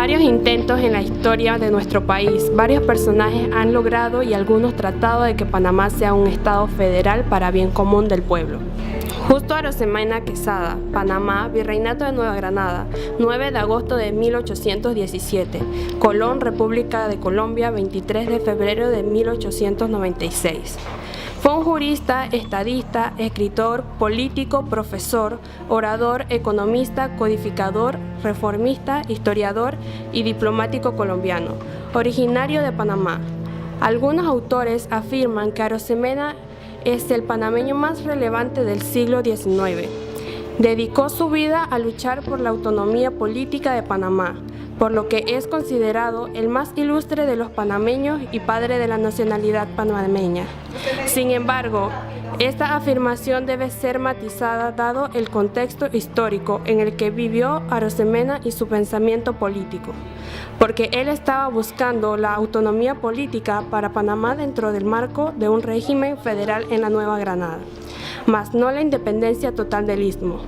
varios intentos en la historia de nuestro país, varios personajes han logrado y algunos tratado de que Panamá sea un estado federal para bien común del pueblo. Justo Arosemena Quesada, Panamá, Virreinato de Nueva Granada, 9 de agosto de 1817. Colón, República de Colombia, 23 de febrero de 1896. Fue un jurista, estadista, escritor, político, profesor, orador, economista, codificador, reformista, historiador y diplomático colombiano, originario de Panamá. Algunos autores afirman que Arosemena es el panameño más relevante del siglo XIX. Dedicó su vida a luchar por la autonomía política de Panamá, por lo que es considerado el más ilustre de los panameños y padre de la nacionalidad panameña. Sin embargo, esta afirmación debe ser matizada dado el contexto histórico en el que vivió Arosemena y su pensamiento político, porque él estaba buscando la autonomía política para Panamá dentro del marco de un régimen federal en la Nueva Granada, mas no la independencia total del istmo.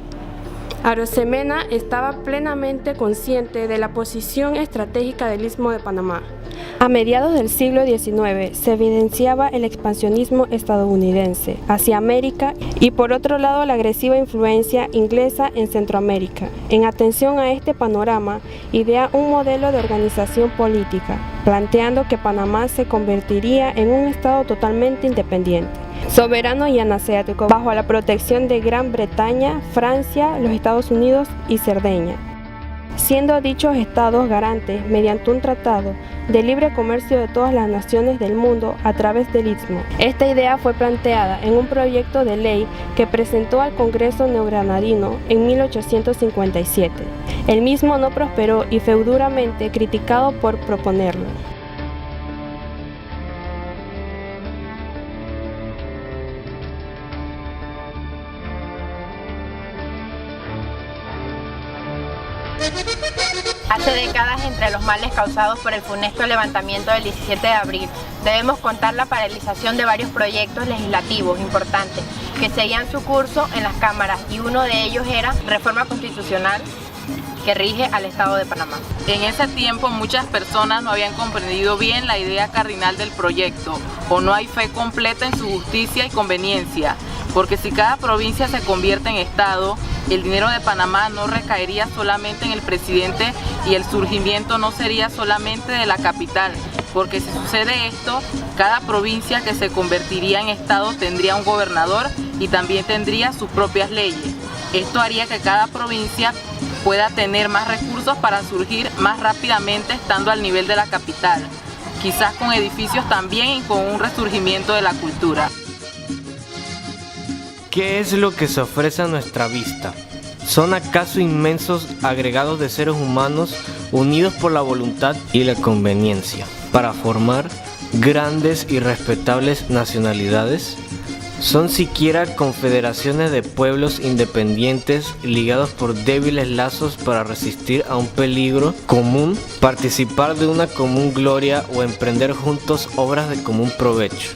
Arosemena estaba plenamente consciente de la posición estratégica del Istmo de Panamá. A mediados del siglo XIX se evidenciaba el expansionismo estadounidense hacia América y por otro lado la agresiva influencia inglesa en Centroamérica. En atención a este panorama, idea un modelo de organización política, planteando que Panamá se convertiría en un estado totalmente independiente, soberano y anasiático, bajo la protección de Gran Bretaña, Francia, los Estados Unidos y Cerdeña, siendo dichos estados garantes mediante un tratado de libre comercio de todas las naciones del mundo a través del Istmo. Esta idea fue planteada en un proyecto de ley que presentó al Congreso neogranadino en 1857. El mismo no prosperó y fue duramente criticado por proponerlo. Hace décadas, entre los males causados por el funesto levantamiento del 17 de abril, debemos contar la paralización de varios proyectos legislativos importantes que seguían su curso en las cámaras, y uno de ellos era reforma constitucional que rige al Estado de Panamá. En ese tiempo muchas personas no habían comprendido bien la idea cardinal del proyecto, o no hay fe completa en su justicia y conveniencia, porque si cada provincia se convierte en Estado, el dinero de Panamá no recaería solamente en el presidente y el surgimiento no sería solamente de la capital, porque si sucede esto, cada provincia que se convertiría en Estado tendría un gobernador y también tendría sus propias leyes. Esto haría que cada provincia pueda tener más recursos para surgir más rápidamente estando al nivel de la capital, quizás con edificios también y con un resurgimiento de la cultura. ¿Qué es lo que se ofrece a nuestra vista? ¿Son acaso inmensos agregados de seres humanos unidos por la voluntad y la conveniencia para formar grandes y respetables nacionalidades? ¿Son siquiera confederaciones de pueblos independientes ligados por débiles lazos para resistir a un peligro común, participar de una común gloria o emprender juntos obras de común provecho?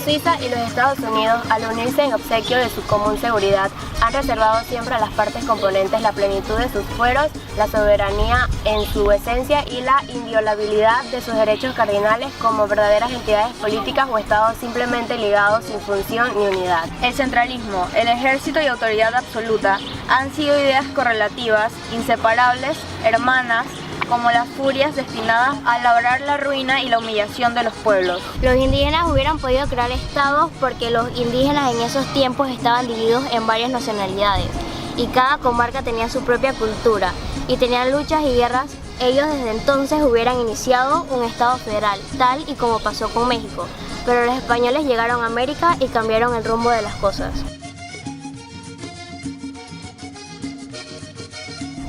Suiza y los Estados Unidos, al unirse en obsequio de su común seguridad, han reservado siempre a las partes componentes la plenitud de sus fueros, la soberanía en su esencia y la inviolabilidad de sus derechos cardinales como verdaderas entidades políticas o estados simplemente ligados sin función ni unidad. El centralismo, el ejército y autoridad absoluta han sido ideas correlativas, inseparables, hermanas, como las furias destinadas a labrar la ruina y la humillación de los pueblos. Los indígenas hubieran podido crear estados porque los indígenas en esos tiempos estaban divididos en varias nacionalidades y cada comarca tenía su propia cultura y tenían luchas y guerras. Ellos desde entonces hubieran iniciado un estado federal, tal y como pasó con México, pero los españoles llegaron a América y cambiaron el rumbo de las cosas.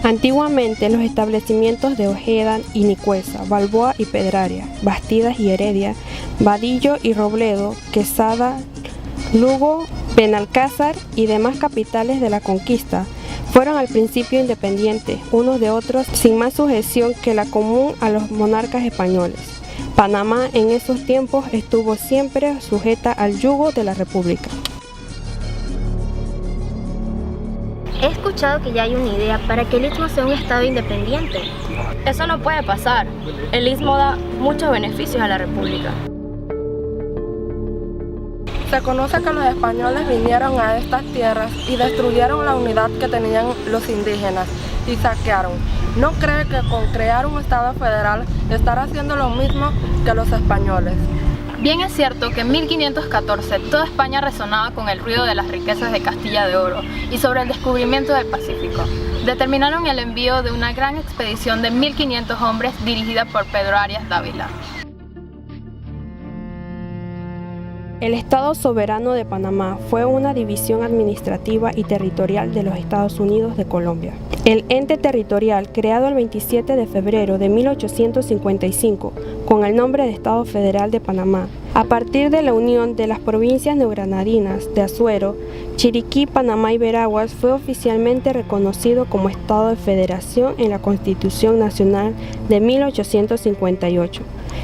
Antiguamente, los establecimientos de Ojeda y Nicuesa, Balboa y Pedraria, Bastidas y Heredia, Vadillo y Robledo, Quesada, Lugo, Benalcázar y demás capitales de la conquista fueron al principio independientes unos de otros, sin más sujeción que la común a los monarcas españoles. Panamá en esos tiempos estuvo siempre sujeta al yugo de la República. He escuchado que ya hay una idea para que el Istmo sea un estado independiente. Eso no puede pasar. El Istmo da muchos beneficios a la República. Se conoce que los españoles vinieron a estas tierras y destruyeron la unidad que tenían los indígenas y saquearon. ¿No cree que con crear un Estado federal estará haciendo lo mismo que los españoles? Bien es cierto que en 1514 toda España resonaba con el ruido de las riquezas de Castilla de Oro y sobre el descubrimiento del Pacífico. Determinaron el envío de una gran expedición de 1500 hombres dirigida por Pedro Arias Dávila. El Estado Soberano de Panamá fue una división administrativa y territorial de los Estados Unidos de Colombia. El ente territorial, creado el 27 de febrero de 1855 con el nombre de Estado Federal de Panamá, a partir de la unión de las provincias neogranadinas de Azuero, Chiriquí, Panamá y Veraguas, fue oficialmente reconocido como Estado de Federación en la Constitución Nacional de 1858.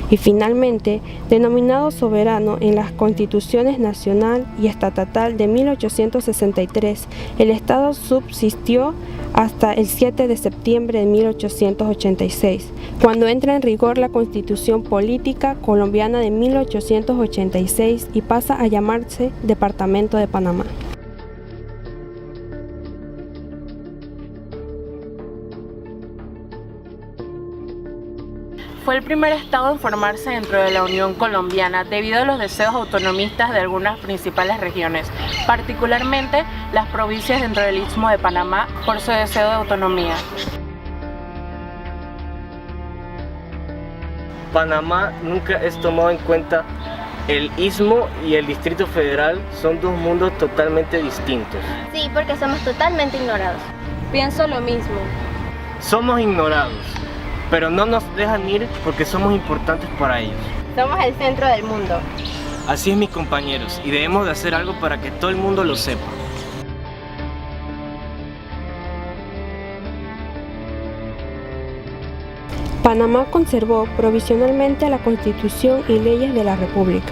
Y finalmente, denominado soberano en las constituciones nacional y estatal de 1863, el Estado subsistió hasta el 7 de septiembre de 1886, cuando entra en rigor la Constitución Política Colombiana de 1886 y pasa a llamarse Departamento de Panamá. Fue el primer estado en formarse dentro de la Unión Colombiana debido a los deseos autonomistas de algunas principales regiones, particularmente las provincias dentro del Istmo de Panamá por su deseo de autonomía. Panamá nunca es tomado en cuenta. El Istmo y el Distrito Federal son dos mundos totalmente distintos. Sí, porque somos totalmente ignorados. Pienso lo mismo. Somos ignorados, pero no nos dejan ir porque somos importantes para ellos. Somos el centro del mundo. Así es, mis compañeros, y debemos de hacer algo para que todo el mundo lo sepa. Panamá conservó provisionalmente la Constitución y leyes de la República,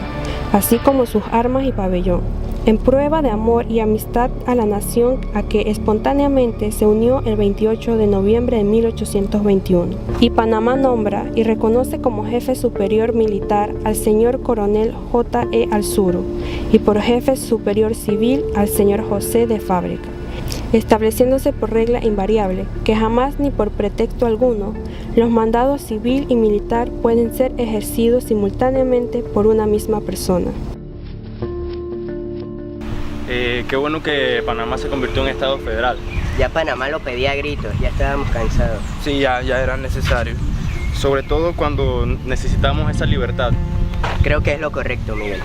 así como sus armas y pabellón, en prueba de amor y amistad a la nación a que espontáneamente se unió el 28 de noviembre de 1821. Y Panamá nombra y reconoce como jefe superior militar al señor coronel J.E. Alzuru y por jefe superior civil al señor José de Fábrica, estableciéndose por regla invariable que jamás ni por pretexto alguno los mandados civil y militar pueden ser ejercidos simultáneamente por una misma persona. Qué bueno que Panamá se convirtió en Estado federal. Ya Panamá lo pedía a gritos, ya estábamos cansados. Sí, ya era necesario. Sobre todo cuando necesitamos esa libertad. Creo que es lo correcto, Miguel.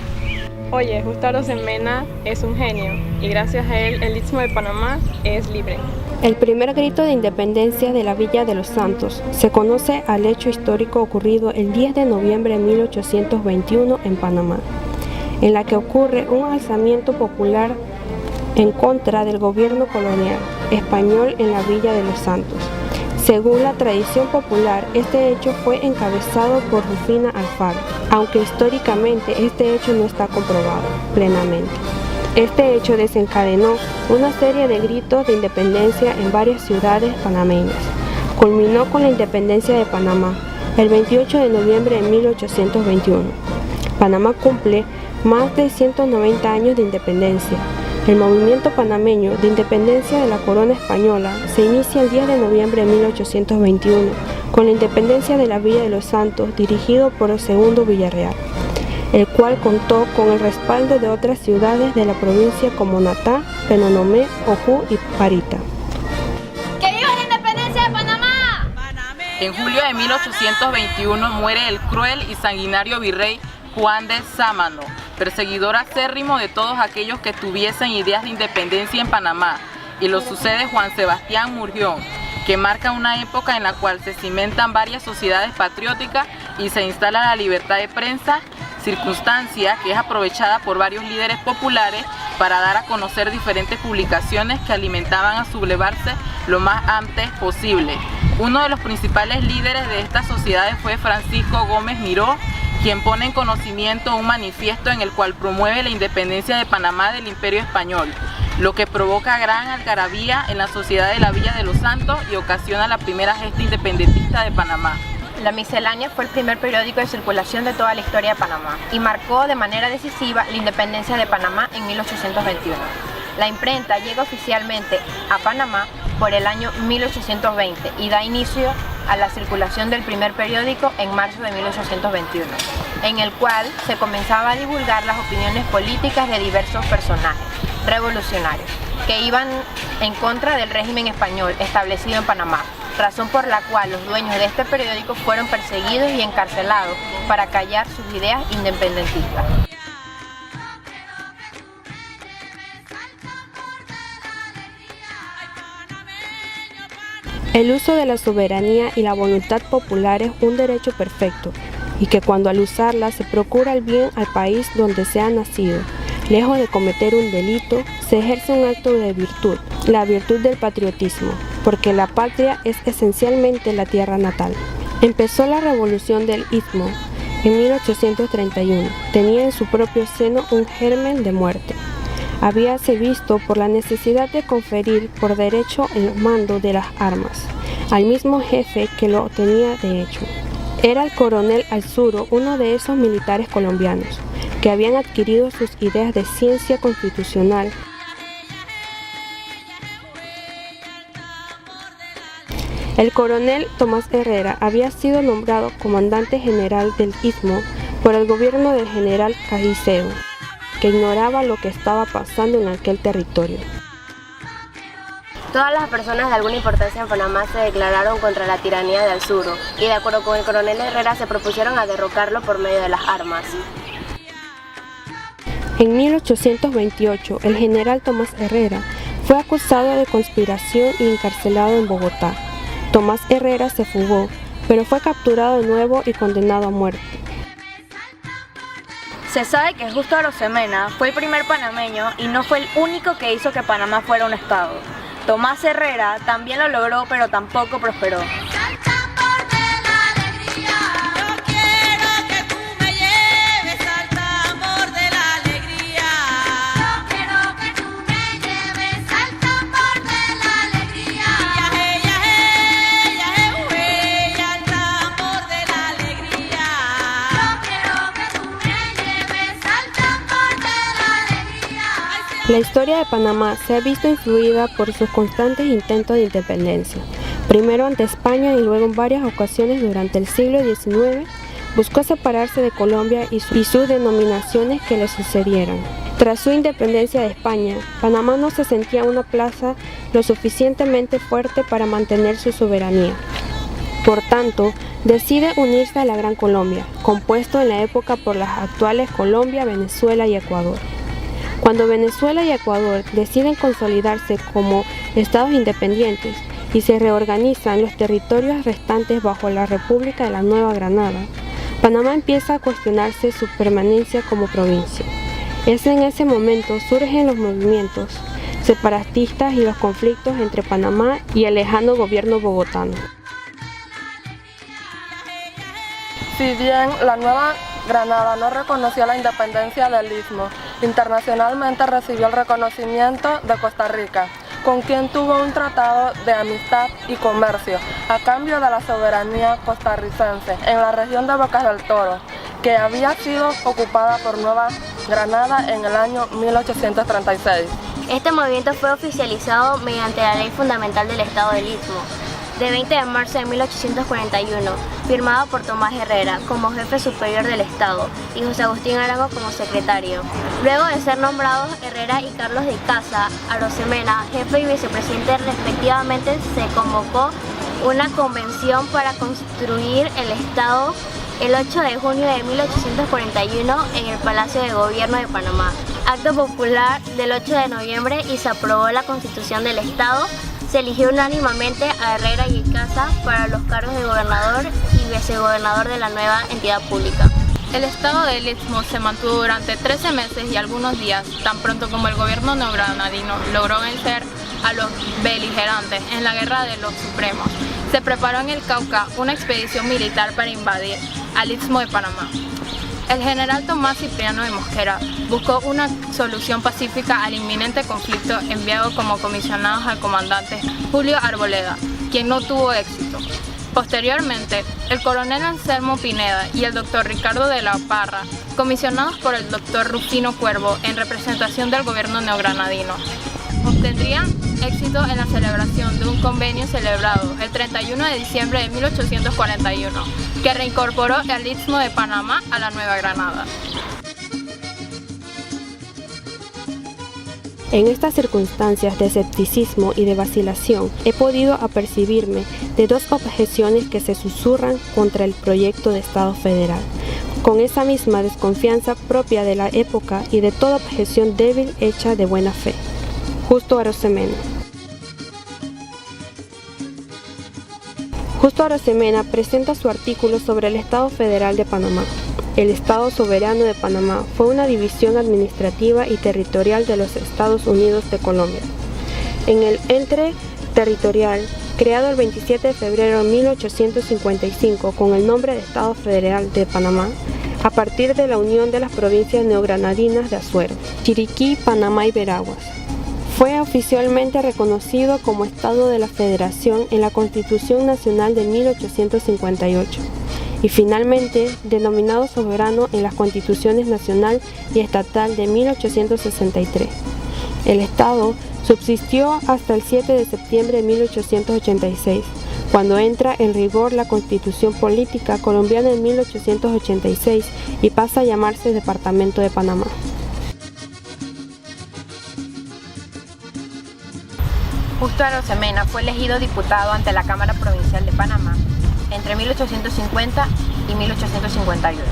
Oye, Justo Arosemena es un genio y gracias a él el Istmo de Panamá es libre. El primer grito de independencia de la Villa de los Santos se conoce al hecho histórico ocurrido el 10 de noviembre de 1821 en Panamá, en la que ocurre un alzamiento popular en contra del gobierno colonial español en la Villa de los Santos. Según la tradición popular, este hecho fue encabezado por Rufina Alfaro, aunque históricamente este hecho no está comprobado plenamente. Este hecho desencadenó una serie de gritos de independencia en varias ciudades panameñas. Culminó con la independencia de Panamá el 28 de noviembre de 1821. Panamá cumple más de 190 años de independencia. El movimiento panameño de independencia de la corona española se inicia el 10 de noviembre de 1821 con la independencia de la Villa de los Santos dirigido por el segundo Villarreal, el cual contó con el respaldo de otras ciudades de la provincia como Natá, Penonomé, Ocú y Parita. ¡Que viva la independencia de Panamá! En julio de 1821 muere el cruel y sanguinario virrey Juan de Sámano, perseguidor acérrimo de todos aquellos que tuviesen ideas de independencia en Panamá, y lo sucede Juan Sebastián Murjón, que marca una época en la cual se cimentan varias sociedades patrióticas y se instala la libertad de prensa, circunstancia que es aprovechada por varios líderes populares para dar a conocer diferentes publicaciones que alimentaban a sublevarse lo más antes posible. Uno de los principales líderes de estas sociedades fue Francisco Gómez Miró, quien pone en conocimiento un manifiesto en el cual promueve la independencia de Panamá del Imperio Español. lo que provoca gran algarabía en la sociedad de la Villa de los Santos y ocasiona la primera gesta independentista de Panamá. La Miscelánea fue el primer periódico de circulación de toda la historia de Panamá y marcó de manera decisiva la independencia de Panamá en 1821. La imprenta llega oficialmente a Panamá por el año 1820 y da inicio a la circulación del primer periódico en marzo de 1821, en el cual se comenzaba a divulgar las opiniones políticas de diversos personajes revolucionarios que iban en contra del régimen español establecido en Panamá, razón por la cual los dueños de este periódico fueron perseguidos y encarcelados para callar sus ideas independentistas. El uso de la soberanía y la voluntad popular es un derecho perfecto, y que cuando al usarla se procura el bien al país donde se ha nacido, lejos de cometer un delito, se ejerce un acto de virtud, la virtud del patriotismo, porque la patria es esencialmente la tierra natal. Empezó la revolución del Istmo en 1831, tenía en su propio seno un germen de muerte. Habíase visto por la necesidad de conferir por derecho el mando de las armas al mismo jefe que lo tenía de hecho. Era el coronel Alzuro, uno de esos militares colombianos que habían adquirido sus ideas de ciencia constitucional. El coronel Tomás Herrera había sido nombrado comandante general del Istmo por el gobierno del general Caicedo, que ignoraba lo que estaba pasando en aquel territorio. Todas las personas de alguna importancia en Panamá se declararon contra la tiranía de Alzuro y de acuerdo con el coronel Herrera se propusieron a derrocarlo por medio de las armas. En 1828, el general Tomás Herrera fue acusado de conspiración y encarcelado en Bogotá. Tomás Herrera se fugó, pero fue capturado de nuevo y condenado a muerte. Se sabe que Justo Arosemena fue el primer panameño y no fue el único que hizo que Panamá fuera un estado. Tomás Herrera también lo logró, pero tampoco prosperó. La historia de Panamá se ha visto influida por sus constantes intentos de independencia. Primero ante España y luego en varias ocasiones durante el siglo XIX, buscó separarse de Colombia y sus denominaciones que le sucedieran. Tras su independencia de España, Panamá no se sentía una plaza lo suficientemente fuerte para mantener su soberanía. Por tanto, decide unirse a la Gran Colombia, compuesto en la época por las actuales Colombia, Venezuela y Ecuador. Cuando Venezuela y Ecuador deciden consolidarse como estados independientes y se reorganizan los territorios restantes bajo la República de la Nueva Granada, Panamá empieza a cuestionarse su permanencia como provincia. Es en ese momento surgen los movimientos separatistas y los conflictos entre Panamá y el lejano gobierno bogotano. Si bien la Nueva Granada no reconoció la independencia del Istmo, internacionalmente recibió el reconocimiento de Costa Rica, con quien tuvo un tratado de amistad y comercio a cambio de la soberanía costarricense en la región de Bocas del Toro, que había sido ocupada por Nueva Granada en el año 1836. Este movimiento fue oficializado mediante la Ley Fundamental del Estado del Istmo, de 20 de marzo de 1841, firmado por Tomás Herrera como jefe superior del Estado y José Agustín Arango como secretario. Luego de ser nombrados Herrera y Carlos de Casa Arosemena, jefe y vicepresidente respectivamente, se convocó una convención para construir el Estado el 8 de junio de 1841 en el Palacio de Gobierno de Panamá. Acto popular del 8 de noviembre y se aprobó la Constitución del Estado. Se eligió unánimemente a Herrera y Casa para los cargos de gobernador y vicegobernador de la nueva entidad pública. El estado del Istmo se mantuvo durante 13 meses y algunos días, tan pronto como el gobierno neogranadino logró vencer a los beligerantes en la Guerra de los Supremos. Se preparó en el Cauca una expedición militar para invadir al Istmo de Panamá. El general Tomás Cipriano de Mosquera buscó una solución pacífica al inminente conflicto enviado como comisionados al comandante Julio Arboleda, quien no tuvo éxito. Posteriormente, el coronel Anselmo Pineda y el doctor Ricardo de la Parra, comisionados por el doctor Rufino Cuervo en representación del gobierno neogranadino, obtendrían éxito en la celebración de un convenio celebrado el 31 de diciembre de 1841, que reincorporó el Istmo de Panamá a la Nueva Granada. En estas circunstancias de escepticismo y de vacilación, he podido apercibirme de dos objeciones que se susurran contra el proyecto de Estado federal, con esa misma desconfianza propia de la época y de toda objeción débil hecha de buena fe. Justo Arosemena. Justo Arosemena presenta su artículo sobre el Estado Federal de Panamá. El Estado Soberano de Panamá fue una división administrativa y territorial de los Estados Unidos de Colombia. En el ente territorial, creado el 27 de febrero de 1855 con el nombre de Estado Federal de Panamá, a partir de la unión de las provincias neogranadinas de Azuero, Chiriquí, Panamá y Veraguas. Fue oficialmente reconocido como Estado de la Federación en la Constitución Nacional de 1858 y finalmente denominado soberano en las Constituciones Nacional y Estatal de 1863. El Estado subsistió hasta el 7 de septiembre de 1886, cuando entra en rigor la Constitución Política Colombiana en 1886 y pasa a llamarse Departamento de Panamá. Justo Arosemena fue elegido diputado ante la Cámara Provincial de Panamá entre 1850 y 1851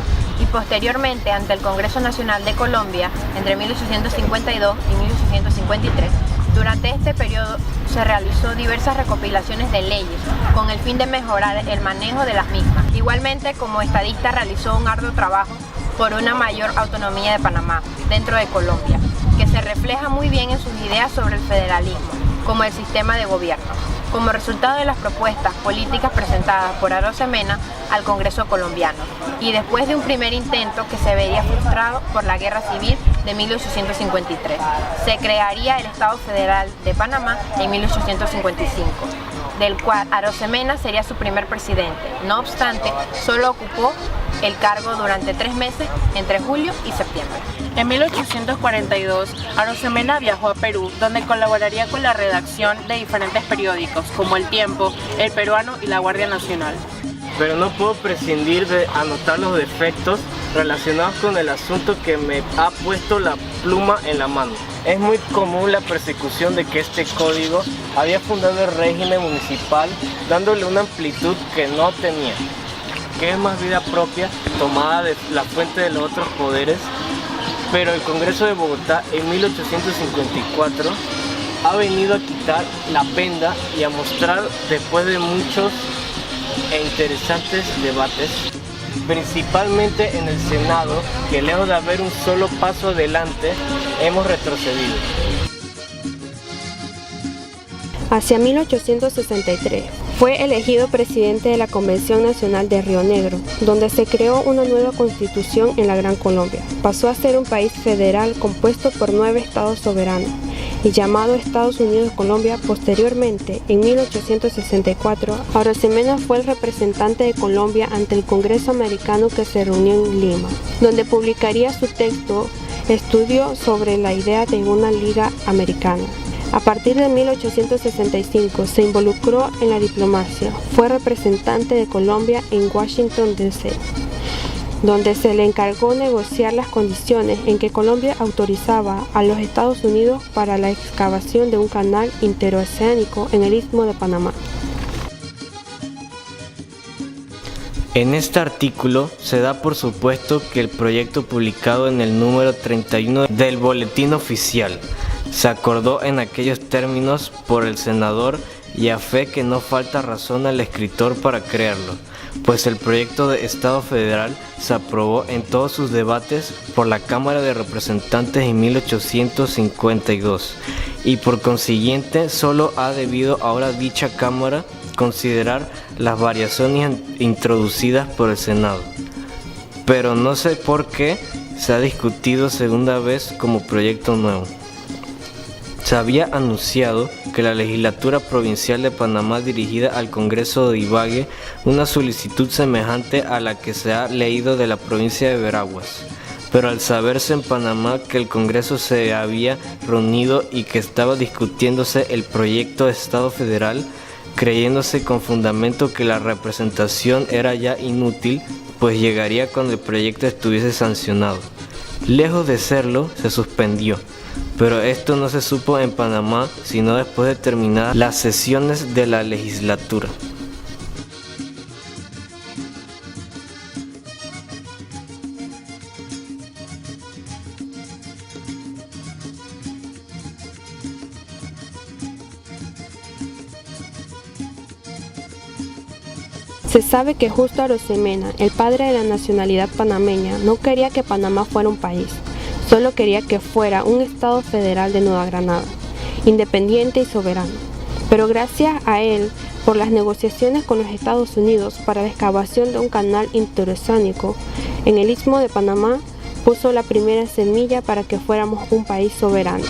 y posteriormente ante el Congreso Nacional de Colombia entre 1852 y 1853. Durante este periodo se realizó diversas recopilaciones de leyes con el fin de mejorar el manejo de las mismas. Igualmente, como estadista realizó un arduo trabajo por una mayor autonomía de Panamá dentro de Colombia, que se refleja muy bien en sus ideas sobre el federalismo como el sistema de gobierno, como resultado de las propuestas políticas presentadas por Arosemena al Congreso colombiano, y después de un primer intento que se vería frustrado por la Guerra Civil de 1853, se crearía el Estado Federal de Panamá en 1855, del cual Arosemena sería su primer presidente. No obstante, solo ocupó el cargo durante 3 meses entre julio y septiembre. En 1842, Arosemena viajó a Perú, donde colaboraría con la redacción de diferentes periódicos, como El Tiempo, El Peruano y La Guardia Nacional. Pero no puedo prescindir de anotar los defectos relacionados con el asunto que me ha puesto la pluma en la mano. Es muy común la persecución de que este código había fundado el régimen municipal, dándole una amplitud que no tenía, que es más vida propia tomada de la fuente de los otros poderes. Pero el Congreso de Bogotá en 1854 ha venido a quitar la venda y a mostrar, después de muchos e interesantes debates, principalmente en el Senado, que lejos de haber un solo paso adelante, hemos retrocedido. Hacia 1863 fue elegido presidente de la Convención Nacional de Río Negro, donde se creó una nueva constitución en la Gran Colombia. Pasó a ser un país federal compuesto por 9 estados soberanos y llamado Estados Unidos de Colombia. Posteriormente, en 1864, Arosemena fue el representante de Colombia ante el Congreso americano que se reunió en Lima, donde publicaría su texto Estudio sobre la idea de una liga americana. A partir de 1865 se involucró en la diplomacia. Fue representante de Colombia en Washington, D.C., donde se le encargó negociar las condiciones en que Colombia autorizaba a los Estados Unidos para la excavación de un canal interoceánico en el Istmo de Panamá. En este artículo se da por supuesto que el proyecto publicado en el número 31 del Boletín Oficial se acordó en aquellos términos por el senador, y a fe que no falta razón al escritor para creerlo, pues el proyecto de Estado Federal se aprobó en todos sus debates por la Cámara de Representantes en 1852 y por consiguiente solo ha debido ahora dicha Cámara considerar las variaciones introducidas por el Senado. pero no sé por qué se ha discutido segunda vez como proyecto nuevo. Se había anunciado que la legislatura provincial de Panamá dirigida al Congreso de Ibagué una solicitud semejante a la que se ha leído de la provincia de Veraguas, pero al saberse en Panamá que el Congreso se había reunido y que estaba discutiéndose el proyecto de Estado federal, creyéndose con fundamento que la representación era ya inútil, pues llegaría cuando el proyecto estuviese sancionado. Lejos de serlo, se suspendió. Pero esto no se supo en Panamá sino después de terminar las sesiones de la legislatura. Se sabe que Justo Arosemena, el padre de la nacionalidad panameña, no quería que Panamá fuera un país. Solo quería que fuera un estado federal de Nueva Granada, independiente y soberano. Pero gracias a él, por las negociaciones con los Estados Unidos para la excavación de un canal interoceánico en el Istmo de Panamá, puso la primera semilla para que fuéramos un país soberano.